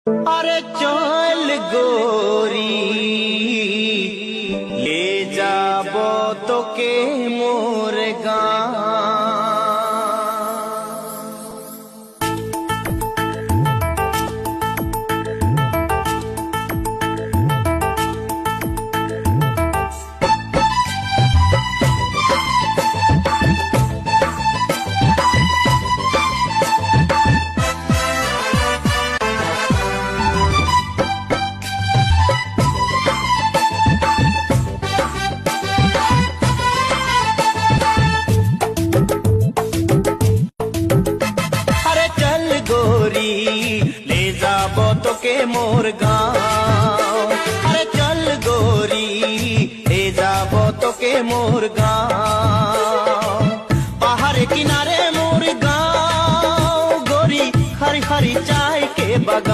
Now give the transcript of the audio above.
अरे चल गोरी ले जाबो तोके मोर गाँव। ले जाबो तोके मोर गाँव। अरे चल गोरी ले जाबो तोके मोर गाँव। पहाड़ किनारे मोर गाँव गोरी, हरी हरी चाय के बगान।